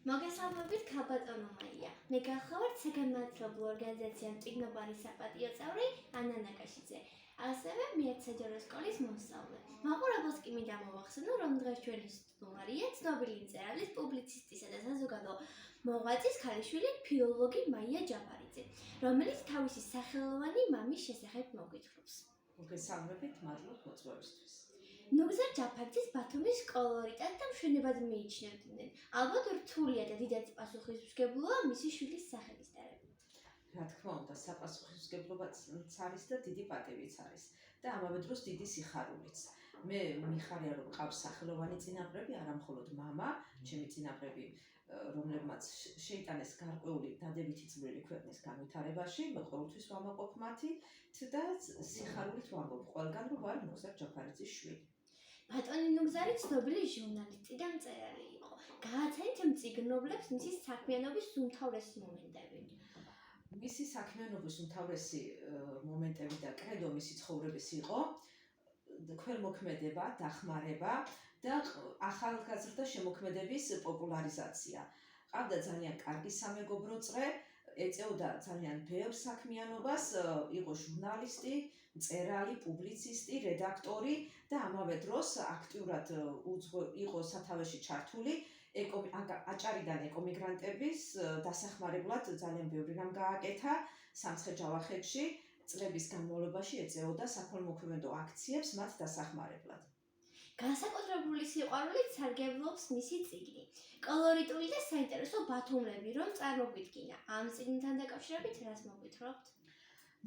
მოგესალმებით ქალბატონო მარია. მე გახლავართ საგანმანათლებლო ორგანიზაცია მწიგნობარი საპატიო წევრი ანა ნაკაშიძე. ასევე მეათე საჯარო სკოლის მოსწავლე. მაყურებელს კი მინდა მოვახსენო, რომ დღეს ჩვენი სტუმარია ცნობილი მწერლის, პუბლიცისტისა და საზოგადო მოღვაწის ქალიშვილი ფილოლოგი მაია ჯაფარიძე, რომელიც თავისი სახელოვანი მამის შესახებ მოგვითხრობს. მოგესალმებით, მადლობთ მოწვევისთვის. ნუგზარ ჯაფარიძეს ბათუმის კოლორიტად და მშვენივრად მიიჩნევდნენ. ალბათ რთულია და დიდად პასუხისმგებლოა მისი შვილის სახელის დარება. რა თქმა უნდა, საპასუხისმგებლობაც არის და დიდი პატივიც არის და ამავე დროს დიდი სიხარულიც. მე მიხარია, რომ ყავს სახელოვანი წინაპრები, არა მხოლოდ მამა, ჩემი წინაპრები, რომლებმაც შეიტანეს გარკვეული დადებითი წვლილი ქვეყნის განვითარებაში, მე ყოველთვის ვამაყობ მათით და სიხარულით ვამბობ ყველგან, რომ ვარ ნუგზარ ჯაფარიძის შვილი. ბატონი ნუგზარი ცნობილი ჟურნალისტი და მწერალი იყო. გააცანით მწიგნობლებს მისი საქმიანობის უმთავრესი მომენტები. მისი საქმიანობის უმთავრესი მომენტები და კრედო მისი ცხოვრების იყო ქველმოქმედება, დახმარება და ახალგაზრდა შემოქმედების პოპულარიზაცია. ყავდა ძალიან კარგი სამეგობრო წრე, ეწეოდა ძალიან ბევრ საქმიანობას, იყო ჟურნალისტი, მწერალი, პუბლიცისტი, რედაქტორი და ამავე დროს აქტიურად იყო სათავეში ჩართული აჭარიდან ეკომიგრანტების დასახმარებლად ძალიან ბევრი რამ გააკეთა სამცხე-ჯავახეთში, წლების განმავლობაში ეწეოდა საქველმოქმედო აქციებს მათ დასახმარებლად. განსაკუთრებული სიყვარულით სარგებლობს მისი წიგნი. კოლორიტული და საინტერესო ბათუმლები რომ წარმოგვიდგინა. ამ წიგნთან დაკავშირებით რას მოგვითხრობთ?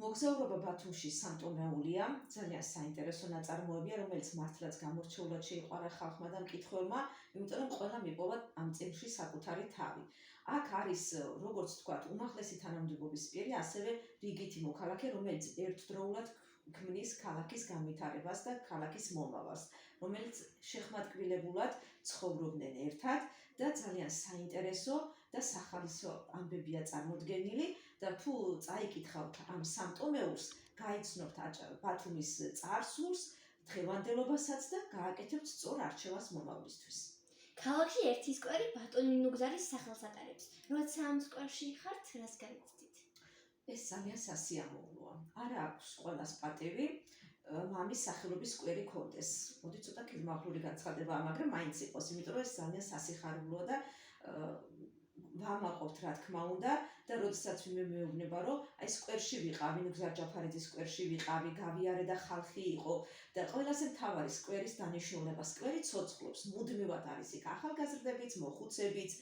მოგზაურობა ბათუმში სამტომეულია, ძალიან საინტერესო ნაწარმოებია, რომელიც მართლაც გამორჩეულად შეიყვარა ხალხმა და მკითხველმა, იმიტომ რომ ყველა მიპოვა ამ წიგნში საკუთარი თავი. აქ არის, როგორც ვთქვათ, უმაღლესი თანამდებობის პირი, ასევე რიგითი მოქალაქე, რომელიც ერთდროულად ქმნის ქალაქის განვითარებას და ქალაქის მომავალს, რომელიც შეხმატკბილებულად ცხოვრობდნენ ერთად და ძალიან საინტერესო და სახალისო ამბებია წარმოდგენილი და თუ წაიკითხავთ ამ სამტომეურს, გაიცნობთ ბათუმის წარსულს, დღევანდელობასაც და გააკეთებთ სწორ არჩევას მომავლისთვის. ქალაქში ერთი სკვერი ბატონი ნუგზარის სახელს ატარებს. როცა ამ სკვერში ხართ, რას განიცდით? ეს ძალიან სასიამოვნოა. არა აქვს ყველას პატივი მამის სახელობის სკვერი ქონდეს. მოდი ცოტა ქილმაღლური განცხადებაა, მაგრამ მაინც იყოს, იმიტომ რომ ეს ძალიან სასიხარულოა და ვამაყობთ რა თქმა უნდა და როდესაც მეუბნება რომ აი სკვერში ვიყავი, ნუგზარ ჯაფარიძის სკვერში ვიყავი, გავიარე და ხალხი იყო და ყველაზე მთავარი სკვერის დანიშნულება, სკვერი ცოცხლობს, მუდმივად არის იქ ახალგაზრდებიც, მოხუცებიც,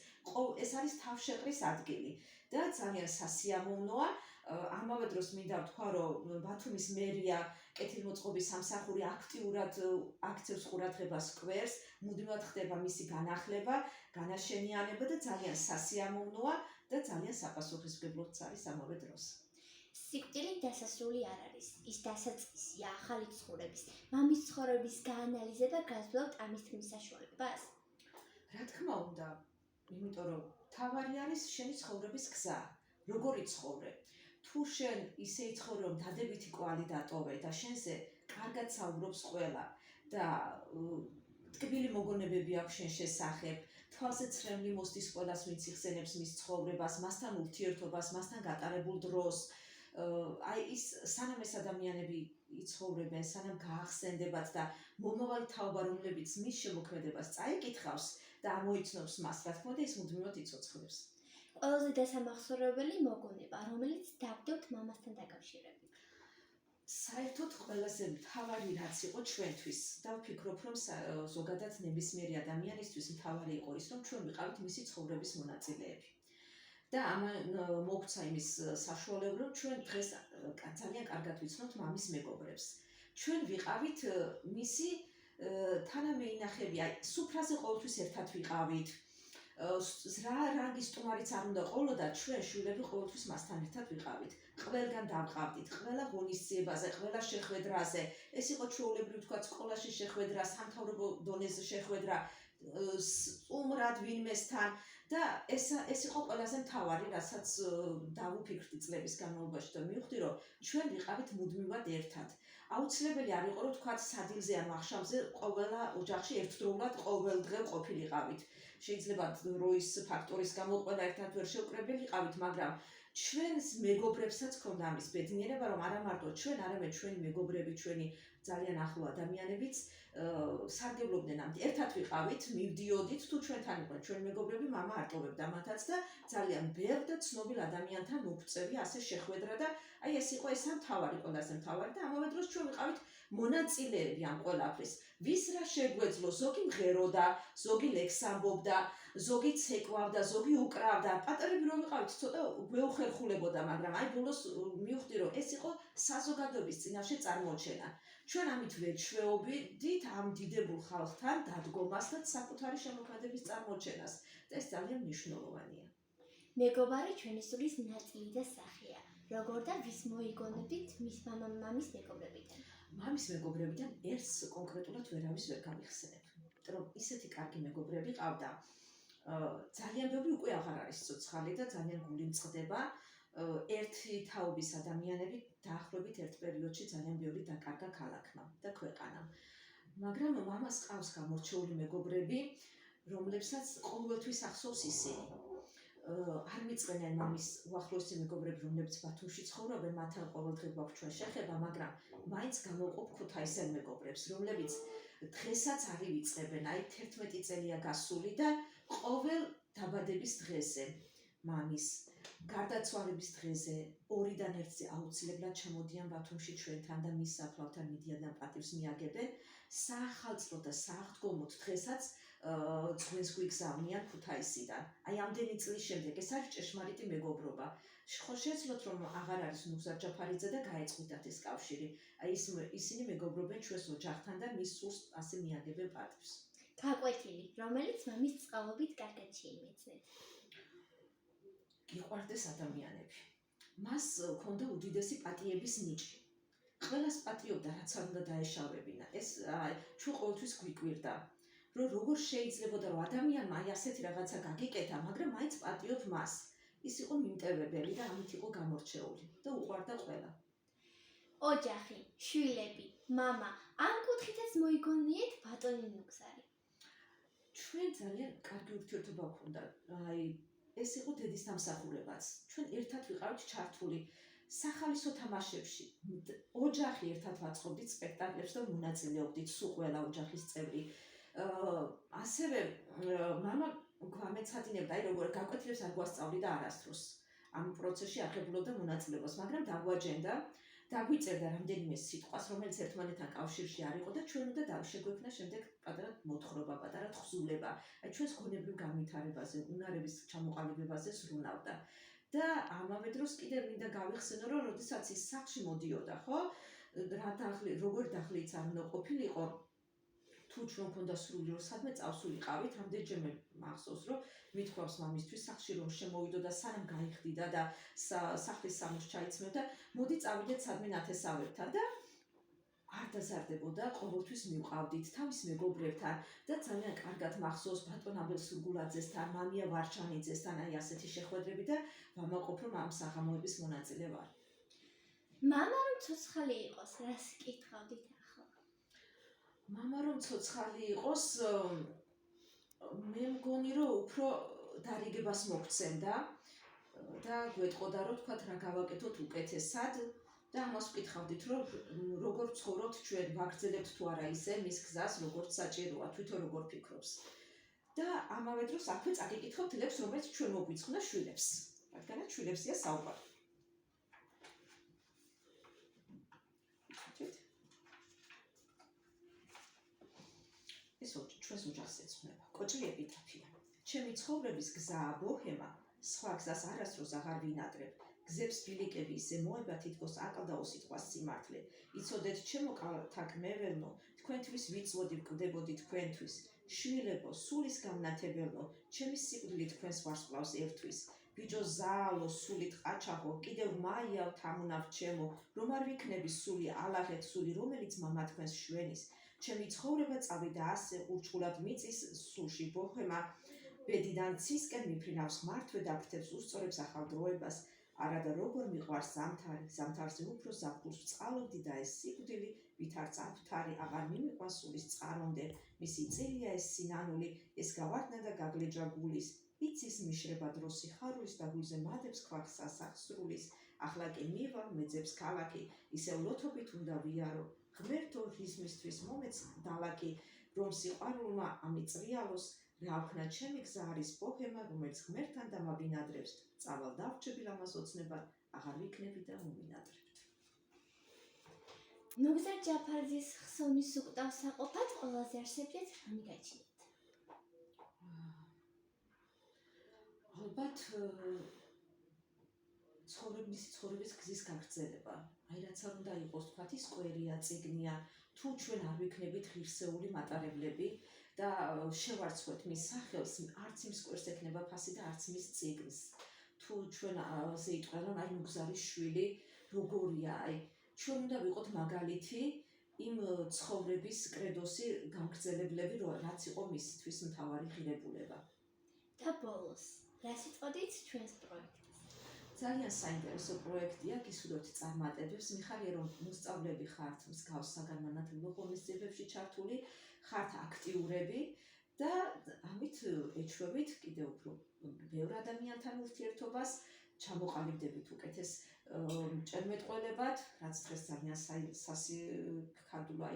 ეს არის თავშეყრის ადგილი და ძალიან სასიამოვნოა. ამავე დროს მინდა ვთქვა, რომ ბათუმის მერია კეთილმოწყობის სამსახური აქტიურად აქცევს ყურადღებას სკვერს, მუდმივად ხდება მისი განახლება, განაშენიანება და ძალიან სასიამოვნოა და ძალიან საპასუხისმგებლოც არის ამავე დროს. სიკვდილით დასასრული არ არის, ის დასაწყისია ახალი ცხოვრების. მამის ცხოვრების გაანალიზება გასვლავთ ამის თქმის საშუალებას? რა თქმა უნდა, იმიტომ რომ თავარი არის შენი ცხოვრების გზა, როგორი ცხოვრე. თუ შენ ისე იცხოვრე, რომ დადებითი კვალი დატოვე და შენზე კარგად საუბრობს ყველა და ტკბილი მოგონებები აქვს შენ შესახებ, თვალზე ცრემლი მოსდის ყველას, ვინც იხსენებს მის ცხოვრებას, მასთან ურთიერთობას, მასთან გატარებულ დროს, აი ის სანამ ეს ადამიანები იცხოვრებენ, სანამ გაახსენდებათ და მომავალი თაობა, რომლებიც მის შემოქმედებას წაიკითხავს და ამოიცნობს მას, რა თქმა უნდა, ის მუდმივად იცოცხლებს. ყველაზე დასამახსოვრებელი მოგონება, რომელიც დაგდევთ მამასთან დაკავშირებით. საერთოდ ყველაზე მთავარი რაც იყო ჩვენთვის და ვფიქრობ, რომ ზოგადად ნებისმიერი ადამიანისთვის მთავარი იყო ის, რომ ჩვენ ვიყავით მისი ცხოვრების მონაწილეები. და ამან მოგცა იმის საშუალება, რომ ჩვენ დღეს ძალიან კარგად ვიცნობთ მამის მეგობრებს. ჩვენ ვიყავით მისი თანამეინახები, აი სუფრაზე ყოველთვის ერთად ვიყავით. რა რანგის სტუმარიც არ უნდა ყოლოდა, ჩვენ შვილები ყოველთვის მასთან ერთად ვიყავით. ყველგან დავყავდით, ყველა ღონისძიებაზე, ყველა შეხვედრაზე. ეს იყო ჩვეულებრივ თქვა სკოლაში შეხვედრა, სამთავრობო დონეზე შეხვედრა, სტუმრად ვინმესთან და ეს იყო ყველაზე მთავარი, რასაც დავუფიქრდი წლების განმავლობაში და მივხვდი, რომ ჩვენ ვიყავით მუდმივად ერთად. აუცილებელი არ იყო, რომ თქვათ სადილზე ან ვახშამზე ყველა ოჯახში ერთდროულად ყოველ დღე ყოფილიყავით. შეიძლება დროის ფაქტორის გამო ყველა ერთად ვერ შევკრებილიყავით, მაგრამ ჩვენს მეგობრებსაც ჰქონდა ამის ბედნიერება, რომ არა მარტო ჩვენ, არამედ ჩვენი მეგობრები, ჩვენი ძალიან ახლო ადამიანებიც სარგებლობდნენ ამით. ერთად ვიყავით, მივდიოდით, თუ ჩვენთან იყვნენ ჩვენი მეგობრები, მამა არტოვებდა მათაც და ძალიან ბევრ და ცნობილ ადამიანთან მოგვწევი ასე შეხვედრა და აი ეს იყო ეს მთავარი, ყველაზე მთავარი და ამავე დროს ჩვენ ვიყავით მონაწილეები ამ ყველაფრის. ვის რა შეგვეძლო, ზოგი მღეროდა, ზოგი ლექს ამბობდა, ზოგი ცეკვავდა, ზოგი უკრავდა. პატარები რომ ვიყავით, ცოტა გვეუხერხულებოდა, მაგრამ აი ბოლოს მივხვდი, რომ ეს იყო საზოგადოების წინაშე წარმოჩენა. ჩვენ ამით ვეჩვეობდით ამ დიდებულ ხალხთან დადგომას და საკუთარი შემოქმედების წარმოჩენას. და ეს ძალიან მნიშვნელოვანია. მეგობარი ჩვენი სულის ნაწილი და სახეა. როგორ და ვის მოიგონებდით მის მამის მეგობრებიდან? მამის მეგობრებიდან ერთს კონკრეტულად ვერავის ვერ გამიხსენებ. იმიტომ რომ ისეთი კარგი მეგობრები ყავდა. ძალიან ბევრი უკვე აღარ არის ცოცხალი და ძალიან გული მწყდება. ერთი თაობის ადამიანები დაახლოებით ერთ პერიოდში ძალიან ბევრი დაკარგა ქალაქმა და ქვეყანამ. მაგრამ მამას ყავს გამორჩეული მეგობრები, რომლებსაც ყოველთვის ახსოვს ისინი. არ მიწყენენ მამის უახლოესი მეგობრები, რომლებიც ბათუმში ცხოვრობენ, მათთან ყოველდღე გვაქვს ჩვენ შეხება, მაგრამ მაინც გამოვყოფ ქუთაისელ მეგობრებს, რომლებიც დღესაც არ ივიწყებენ, აი 11 წელია გასული და ყოველ დაბადების დღეზე, მამის გარდაცვალების დღეზე, 2-დან 1-ზე აუცილებლად ჩამოდიან ბათუმში ჩვენთან და მის საფლავთან მიდიან და პატივს მიაგებენ. საახალწლო და სააღდგომოთ დღესაც ძღვენს გვიგზავნიან ქუთაისიდან. აი ამდენი წლის შემდეგ ეს არის ჭეშმარიტი მეგობრობა. ხო შეეძლოთ რომ აღარ არის ნუგზარ ჯაფარიძე და გაეწყვიტათ ეს კავშირი. აი ისინი მეგობრობენ ჩვენს ოჯახთან და მის სულს ასე მიაგებენ პატივს. გაკვეთილი, რომელიც მამის წყალობით კარგად შეიმეცნეთ. გიყვარდეს ადამიანები. მას ჰქონდა უდიდესი პატიების ნიჭი. ყველას პატიობდა, რაც არ უნდა დაეშავებინა. ეს ჩვენ ყოველთვის გვიკვირდა, რომ როგორ შეიძლებოდა რომ ადამიანმა აი ასეთი რაღაცა გაგიკეთა, მაგრამ მაინც პატიობ მას. ის იყო მიმტევებელი და ამით იყო გამორჩეული და უყვარდა ყველა. ოჯახი, შვილები, მამა, ამ კუთხითაც მოიგონიეთ ბატონი ნუგზარი. ჩვენ ძალიან კარგი ურთიერთობა გვქონდა. აი ეს იყო დედის დამსახურებაც. ჩვენ ერთად ვიყავით ჩართული სახალისო თამაშებში. ოჯახი ერთად ვაწყობდით სპექტაკლებს და მონაწილეობდით სულ ყველა ოჯახის წევრი. ასევე მამა გვამეცადინებდა, აი როგორ გაკვეთილებს არ გვასწავლიდა არასდროს. ამ პროცესში აღებულობდა მონაწილეობას, მაგრამ დაგვაჯენდა, დაგვიწერდა რამდენიმე სიტყვას, რომელიც ერთმანეთთან კავშირში არ იყო და ჩვენ უნდა შეგვექმნა შემდეგ პატარა მოთხრობა, პატარა თხზულება. აი ჩვენს გონებრივ განვითარებაზე, უნარების ჩამოყალიბებაზე ზრუნავდა. და ამავე დროს კიდევ მინდა გავიხსენო, რომ როდესაც ის სახლში მოდიოდა, ხო? როგორ დახლიც არ უნდა ყოფილიყო, თუ ჩვენ მქონდა სრული რომ სადმე წავსულიყავით, ამდენჯერმე მახსოვს, რომ მithქვავს მამისთვის სახლში რომ შემოვიდო და სანამ გაიხდიდა და სახლის სამუშ ჩაიცმევდა, მოდი წავიდეთ სადმე ნათესავებთან და არ დაზარდებოდა, ყოველთვის მივყავდით თავის მეგობრებთან და ძალიან კარგად მახსოვს ბატონ აბელ სურგულაძესთან, მამია ვარჩანიძესთან, აი ასეთი შეხვედრები და ვამაყობ რომ ამ საღამოების მონაწილე ვარ. მამა რომ ცოცხალი იყოს, რას კითხავდით ახლა? მამა რომ ცოცხალი იყოს, მე მგონი რომ უფრო დარიგებას მოგცემდა და გვეტყოდა რომ თქვათ რა გავაკეთოთ უკეთესად და ამას ვკითხავდით რომ როგორ ცხოვრობთ ჩვენ, ვაგრძელებთ თუ არა ისე მის გზას, როგორც საჭიროა, თვითონ როგორ ფიქრობს. და ამავე დროს აქვე წაგიკითხავთ ლებს, რომელიც ჩვენ მოგვიწყნა შვილებს. რადგანაც შვილებსია საუბარი. ეს ჩვენს ოჯახს ეძღვნება. კოჭი ეპიტაფია. ჩემი ცხოვრების გზაა ბოჰემა, სხვა გზას არასდროს აღარ ვინატრებ. გზებს ბილიკები ისე მოება, თითქოს აკლდაო სიტყვას სიმართლე. იცოდეთ ჩემო კალთაკმეველნო, თქვენთვის ვიწვოდი ვკვდებოდი თქვენთვის. შვილებო, სულის გამნათებელნო, ჩემი სიკვდილი თქვენს ვარსკვლავს ერთვის. ბიჭო ზაალო, სულით ყაჩაღო, კიდევ მაიავ თამუნავ ჩემო, რომ არ ვიქნები სული ალაღეთ სული, რომელიც მამა თქვენს შვენის. ჩემი ცხოვრება წავიდა ასე ურჩხულად მიწის სულში ბოჰემა, ბედიდან ცისკენ მიფრინავს მართვე დაფრთებს უსწორებს ახალ დროებას. არადა როგორ მიყვარს ზამთარი, ზამთარზე უფრო ზაფხულს ვწყალობდი და ეს სიკვდილი, ვით არ წაფთარი, აღარ მიმიყვანს სულის წყარომდე, მისი წილია ეს სინანული, ეს გავარდნა და გაგლეჯა გულის, იცის მიშრება დრო სიხარულის და გულზე მადებს ქვაქს სასახსრულის, ახლა კი მივა მეძებს ქალაქი, ისევ ლოთობით უნდა ვიარო, ღმერთო რისმისთვის მომეც დალაკი, რომ სიყვარულმა ამიწრიალოს, რა ვქნა ჩემი გზა არის ბოჰემა, რომელიც ღმერთთან დამაბინადრებს, წავალ დავრჩები ამას ოცნებად, აღარ ვიქნები და მომინადრებთ. მოგზარ ჯაფარძის ხსოვნის უკტავ საყოფად ყველაზე არსებიათ რა მიგაჩნიათ? ალბათ ცხოვრების გზის გაგრძელება. აი რაც არ უნდა იყოს, თქვათ ის კვერია, წიგნია, თუ ჩვენ არ ვიქნებით ღირსეული მატარებლები და შევარცხვეთ მის სახელს, არც იმს კვერს ექნება ფასი და არც მის წიგნს. თუ ჩვენ ასე იტყვიან, რომ აი მგზარის შვილი როგორია, აი ჩვენ უნდა ვიყოთ მაგალითი იმ ცხოვრების კრედოსი გამგრძელებლები, რაც იყო მისთვის მთავარი ღირებულება. და ბოლოს, რა სიტყვით ჩვენს პროექტს? ძალიან საინტერესო პროექტია, გისურვებთ წარმატებებს, მიხარია რომ მოსწავლეები ხართ მსგავს საგანმანათლებლო ღონისძიებებში ჩართული, ხართ აქტიურები და ამით ეჩვევით კიდევ უფრო ბევრ ადამიანთან ურთიერთობას, ჩამოყალიბდებით უკეთეს ჭერმეტყველებად, რაც დღეს ძალიან სასიქადულა,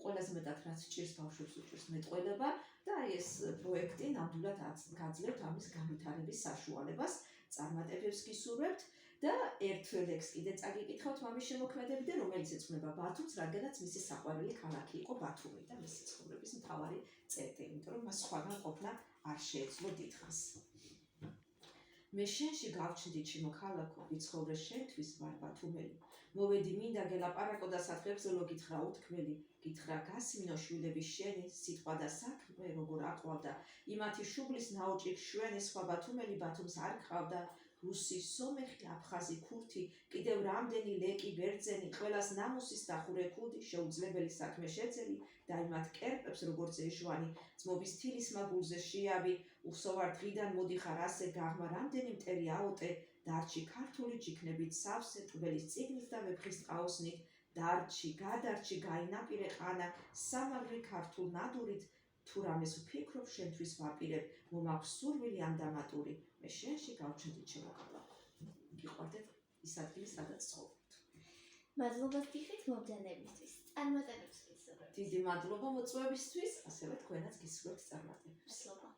ყველაზე მეტად რაც ჭირს ბავშვებს უჭირს მეტყველება და აი ეს პროექტი ნამდვილად გაძლევთ ამის განვითარების საშუალებას, წარმატებებს გისურვებთ და ერთ ლექს კიდე წაგიკითხავთ მამის შემოქმედებიდან, რომელიც ეძღვნება ბათუმს, რადგანაც მისი საყვარელი ქალაქი იყო ბათუმი და მისი ცხოვრების მთავარი წერტილი, იმიტომ რომ მას სხვაგან ყოფნა არ შეეძლო დიდხანს. მე შენში გავჩნდი ჩემო ქალაქო, ვიცხოვრე შენთვის ვარ ბათუმელი. მოვედი მინდა გელაპარაკო და სათხებსელო გითხრა უთქმელი, გითხრა გასმინო შვილების შენი, სიტყვა და საქმე როგორ აყვავდა, იმათი შუბლის ნაოჭი შვენი, სხვა ბათუმელი ბათუმს არ გყავდა, რუსი, სომეხი, აფხაზი, ქურთი, კიდევ რამდენი ლეკი, ბერძენი, ყველას ნამუსის დახურე ქუდი, შეუძლებელი საქმე შეძელი და იმათ კერპებს როგორც ეჟვანი, ძმობის თილის მაგულზე შიავი, უხსოვარ დღიდან მოდიხარ ასე გაღმა რამდენი მტერი აოტე, დარჩი ქართული ჯიქნებით სავსე, ტყბელის წიგნით და ვეფხის ტყაოსნით, დარჩი, გადარჩი, გაინაპირე ყანა, სამაგრი ქართულ ნადურით, თუ რამეს ვფიქრობ შენთვის ვაპირებ, მომაქვს სურვილი ან დამატური, მე შენში გავჩნდი ჩემო ქალაქო. გიყვარდეთ ის ადგილი, სადაც ცხოვრობთ. მადლობას გიხდით მობრძანებისთვის, წარმატებებს გისურვებთ. დიდი მადლობა მოწვევისთვის, ასევე თქვენაც გისურვებთ წარმატებებს. მადლობა.